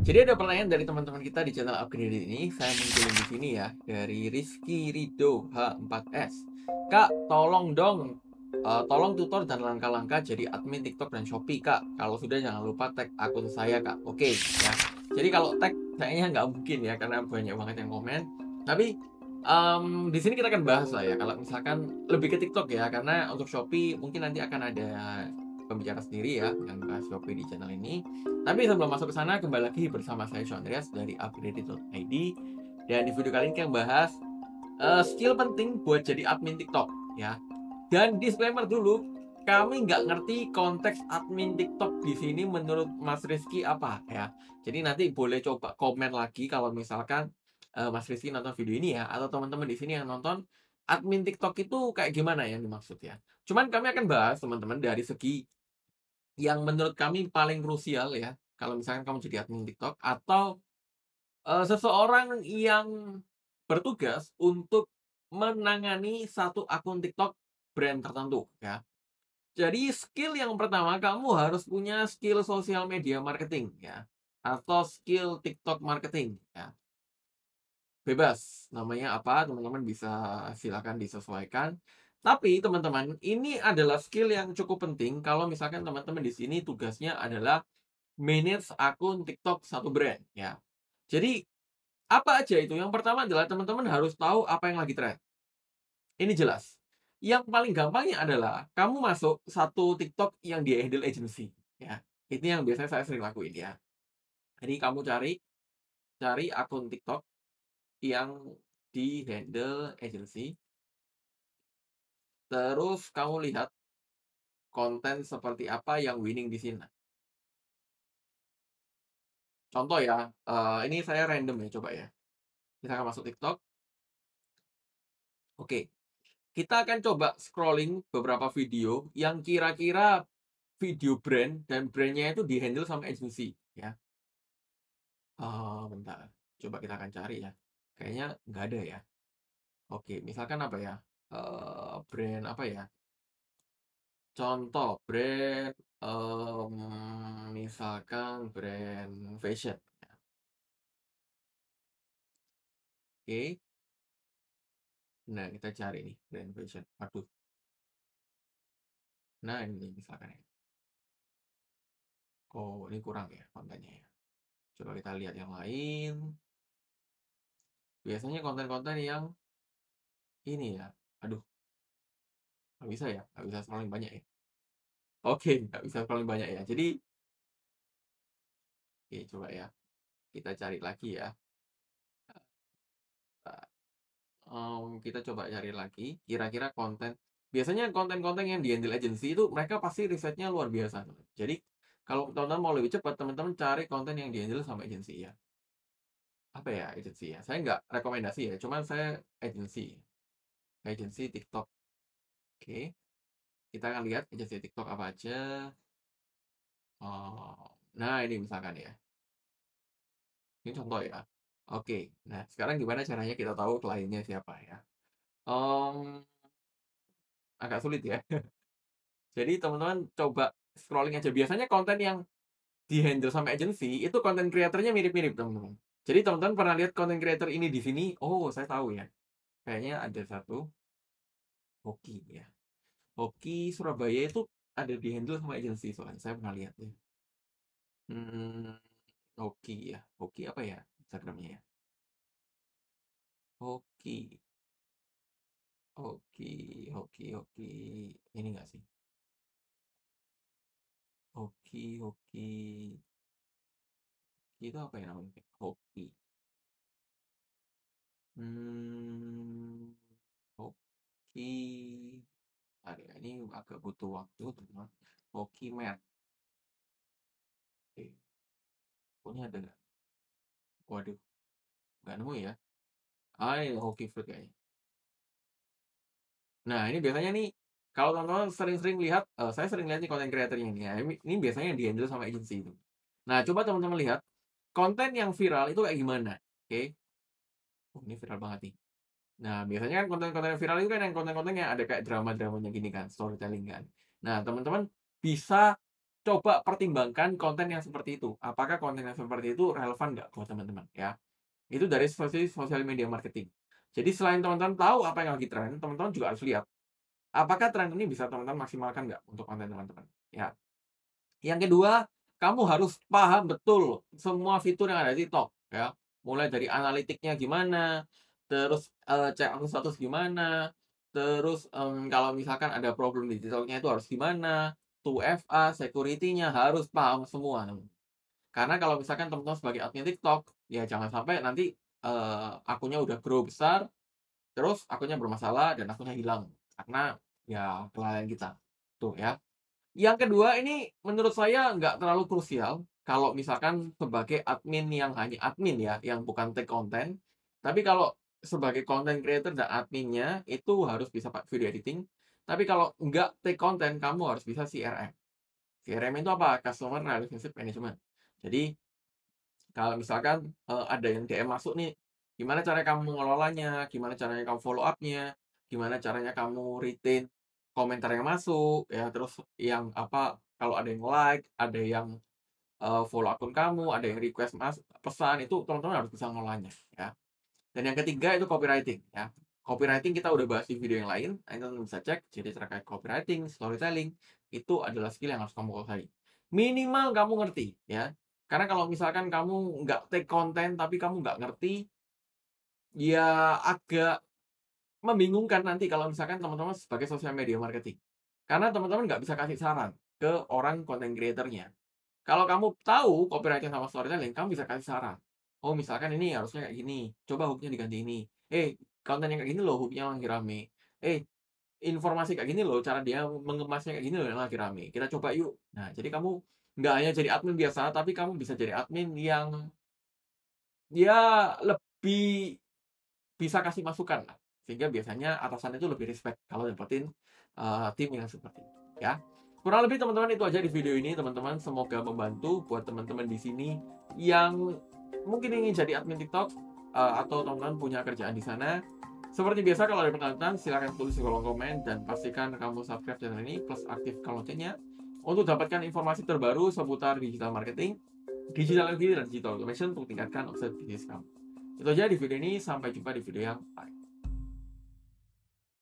Jadi ada pertanyaan dari teman-teman kita di channel Upgrade ini, saya munculin di sini ya, dari Rizky Rido H4S. Kak, tolong dong, tolong tutor dan langkah-langkah jadi admin TikTok dan Shopee, Kak. Kalau sudah jangan lupa tag akun saya, Kak. Oke, ya. Jadi kalau tag kayaknya nggak mungkin ya, karena banyak banget yang komen. Tapi di sini kita akan bahas lah ya, kalau misalkan lebih ke TikTok ya, karena untuk Shopee mungkin nanti akan ada pembicara sendiri ya yang bahas Shopee di channel ini. Tapi sebelum masuk ke sana, kembali lagi bersama saya Sean Andreas dari upgraded.id. Dan di video kali ini kita bahas skill penting buat jadi admin TikTok ya. Dan disclaimer dulu, kami nggak ngerti konteks admin TikTok di sini menurut Mas Rizky apa ya. Jadi nanti boleh coba komen lagi kalau misalkan Mas Rizky nonton video ini ya, atau teman-teman di sini yang nonton admin TikTok itu kayak gimana yang dimaksud ya. Cuman kami akan bahas teman-teman dari segi yang menurut kami paling krusial ya, kalau misalkan kamu jadi admin TikTok atau, seseorang yang bertugas untuk menangani satu akun TikTok brand tertentu ya. Jadi skill yang pertama kamu harus punya skill sosial media marketing ya, atau skill TikTok marketing ya. Bebas, namanya apa teman-teman bisa silakan disesuaikan. Tapi teman-teman, ini adalah skill yang cukup penting kalau misalkan teman-teman di sini tugasnya adalah manage akun TikTok satu brand, ya. Jadi, apa aja itu? Yang pertama adalah teman-teman harus tahu apa yang lagi tren. Ini jelas. Yang paling gampangnya adalah kamu masuk satu TikTok yang di-handle agency, ya. Ini yang biasanya saya sering lakuin ya. Jadi kamu cari cari akun TikTok yang di-handle agency, terus kamu lihat konten seperti apa yang winning di sini. Contoh ya, ini saya random ya, coba ya. Misalkan masuk TikTok, oke. Kita akan coba scrolling beberapa video yang kira-kira video brand dan brand-nya itu di-handle sama agency, ya. Bentar, coba kita akan cari ya. Kayaknya nggak ada ya. Oke, misalkan apa ya, brand apa ya, contoh brand, misalkan brand fashion, ya. Oke, nah kita cari nih brand fashion. Waduh, nah ini misalkan ya. Oh, ini kurang ya kontennya ya. Coba kita lihat yang lain. Biasanya konten-konten yang ini ya, aduh nggak bisa ya, nggak bisa scrolling banyak ya. Oke, nggak bisa scrolling banyak ya. Jadi, oke coba ya, kita cari lagi ya. Kita coba cari lagi, kira-kira konten biasanya konten-konten yang di-handle agency itu mereka pasti risetnya luar biasa. Jadi, kalau teman-teman mau lebih cepat, teman-teman cari konten yang di-handle sama agency ya. Apa ya agency ya? Saya nggak rekomendasi ya, cuman saya agency. Agency TikTok. Oke, kita akan lihat agency TikTok apa aja. Nah ini misalkan ya, ini contoh ya. Oke, nah sekarang gimana caranya kita tahu kliennya siapa ya? Mmm, agak sulit ya. Jadi teman-teman coba scrolling aja. Biasanya konten yang di-handle sama agency, itu konten kreatornya mirip-mirip, teman-teman. Jadi teman-teman pernah lihat konten kreator ini di sini, oh saya tahu ya, kayaknya ada satu, Hoki ya. Hoki Surabaya itu ada di-handle sama agency soalnya, saya pernah lihat ya. Mmm, Hoki ya, Hoki apa ya Instagram-nya ya? Hoki Hoki Hoki, ini enggak sih? Hoki itu apa ya namanya? Hoki, mmm, Hoki, bentar ya, ini agak butuh waktu teman. Hoki Mart, oke, pokoknya ada nggak? Waduh, nggak nemu ya? Ini Hoki Fruit kayaknya. Nah, ini biasanya nih, kalau teman-teman sering-sering lihat, saya sering lihat nih konten kreatornya ini ya, ini biasanya yang di-handle sama agency itu. Nah, coba teman-teman lihat, konten yang viral itu kayak gimana, oke? Oh, ini viral banget nih. Nah, biasanya kan konten-konten yang viral itu kan yang konten-konten yang ada kayak drama-dramanya gini kan, storytelling kan. Nah, teman-teman bisa coba pertimbangkan konten yang seperti itu. Apakah konten yang seperti itu relevan nggak buat teman-teman, ya. Itu dari sisi sosial media marketing. Jadi selain teman-teman tahu apa yang lagi tren, teman-teman juga harus lihat, apakah tren ini bisa teman-teman maksimalkan nggak untuk konten teman-teman, ya. Yang kedua, kamu harus paham betul semua fitur yang ada di TikTok, ya. Mulai dari analitiknya gimana, terus, cek akun status gimana, terus, kalau misalkan ada problem di TikTok-nya itu harus gimana, 2FA, security-nya harus paham semua. Karena kalau misalkan teman-teman sebagai admin TikTok, ya jangan sampai nanti, akunnya udah grow besar, terus akunnya bermasalah dan akunnya hilang, karena ya kelalaian kita, tuh ya. Yang kedua ini menurut saya nggak terlalu krusial, kalau misalkan sebagai admin yang hanya admin ya, yang bukan take konten. Tapi kalau sebagai content creator dan adminnya itu harus bisa video editing. Tapi kalau nggak take konten, kamu harus bisa CRM. CRM itu apa? Customer Relationship Management. Jadi kalau misalkan, ada yang DM masuk nih, gimana caranya kamu mengelolanya, gimana caranya kamu follow up-nya, gimana caranya kamu retain komentar yang masuk, ya, terus yang apa, kalau ada yang like, ada yang, follow akun kamu, ada yang request pesan, itu teman-teman harus bisa ngelolanya, ya. Dan yang ketiga itu copywriting, ya. Copywriting kita udah bahas di video yang lain, nanti teman bisa cek, jadi terkait copywriting, storytelling, itu adalah skill yang harus kamu kuasai. Minimal kamu ngerti, ya. Karena kalau misalkan kamu nggak take konten, tapi kamu nggak ngerti, ya agak membingungkan nanti kalau misalkan teman-teman sebagai sosial media marketing. Karena teman-teman nggak bisa kasih saran ke orang content creator-nya. Kalau kamu tahu copywriting sama storytelling, kamu bisa kasih saran. Oh, misalkan ini harusnya kayak gini, coba hook-nya diganti ini. Konten yang kayak gini loh hook-nya lagi rame. Informasi kayak gini loh, cara dia mengemasnya kayak gini loh yang lagi rame. Kita coba yuk. Nah, jadi kamu nggak hanya jadi admin biasa, tapi kamu bisa jadi admin yang ya lebih bisa kasih masukan lah. Sehingga biasanya atasan itu lebih respect kalau dapetin, tim yang seperti itu, ya. Kurang lebih teman-teman itu aja di video ini teman-teman, semoga membantu buat teman-teman di sini yang mungkin ingin jadi admin TikTok, atau teman-teman punya kerjaan di sana. Seperti biasa kalau ada pertanyaan silahkan tulis di kolom komen dan pastikan kamu subscribe channel ini plus aktifkan loncengnya untuk dapatkan informasi terbaru seputar digital marketing, digital marketing dan digital automation untuk tingkatkan omset bisnis kamu. Itu aja di video ini, sampai jumpa di video yang lain.